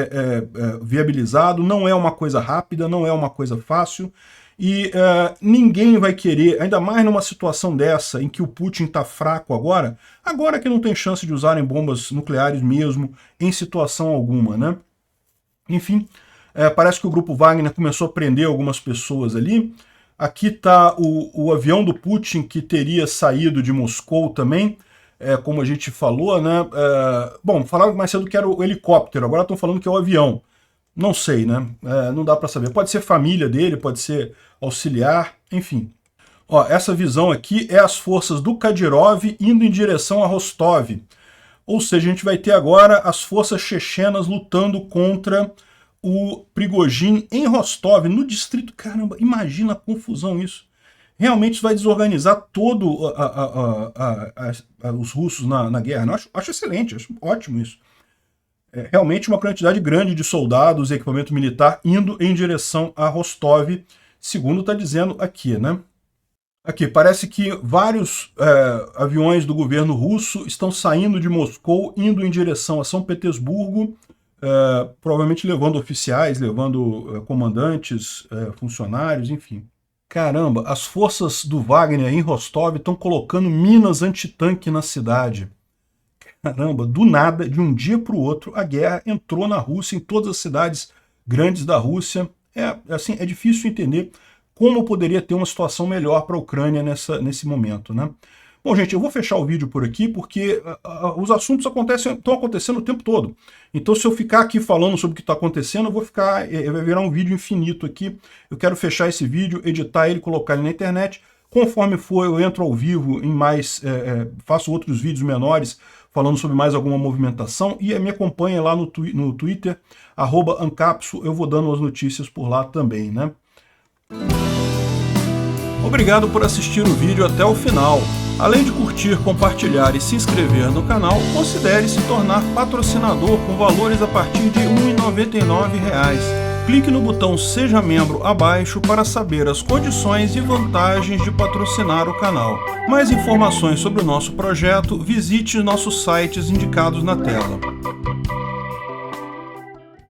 viabilizado. Não é uma coisa rápida, não é uma coisa fácil. E ninguém vai querer, ainda mais numa situação dessa, em que o Putin está fraco agora que não tem chance de usarem bombas nucleares mesmo, em situação alguma, né? Enfim, parece que o Grupo Wagner começou a prender algumas pessoas ali. Aqui está o avião do Putin que teria saído de Moscou também, como a gente falou, né? Bom, falaram mais cedo que era o helicóptero, agora estão falando que é o avião. Não sei, né? Não dá para saber. Pode ser família dele, pode ser auxiliar, enfim. Ó, essa visão aqui é as forças do Kadyrov indo em direção a Rostov. Ou seja, a gente vai ter agora as forças chechenas lutando contra o Prigozhin em Rostov, no distrito. Caramba, imagina a confusão isso. Realmente isso vai desorganizar todo os russos na guerra. Acho excelente, acho ótimo isso. Realmente uma quantidade grande de soldados e equipamento militar indo em direção a Rostov, segundo está dizendo aqui, né? Aqui, parece que vários aviões do governo russo estão saindo de Moscou, indo em direção a São Petersburgo, provavelmente levando oficiais, levando comandantes, funcionários, enfim. Caramba, as forças do Wagner em Rostov estão colocando minas antitanque na cidade. Caramba, do nada, de um dia para o outro, a guerra entrou na Rússia, em todas as cidades grandes da Rússia. É difícil entender como poderia ter uma situação melhor para a Ucrânia nesse momento, né? Bom, gente, eu vou fechar o vídeo por aqui porque os assuntos estão acontecendo o tempo todo. Então, se eu ficar aqui falando sobre o que está acontecendo, vai virar um vídeo infinito aqui. Eu quero fechar esse vídeo, editar ele, colocar ele na internet. Conforme for, eu entro ao vivo em faço outros vídeos menores falando sobre mais alguma movimentação e me acompanha lá no Twitter, @ancapsu, eu vou dando as notícias por lá também, né? Obrigado por assistir o vídeo até o final. Além de curtir, compartilhar e se inscrever no canal, considere se tornar patrocinador com valores a partir de R$ 1,99. Clique no botão Seja Membro abaixo para saber as condições e vantagens de patrocinar o canal. Mais informações sobre o nosso projeto, visite nossos sites indicados na tela.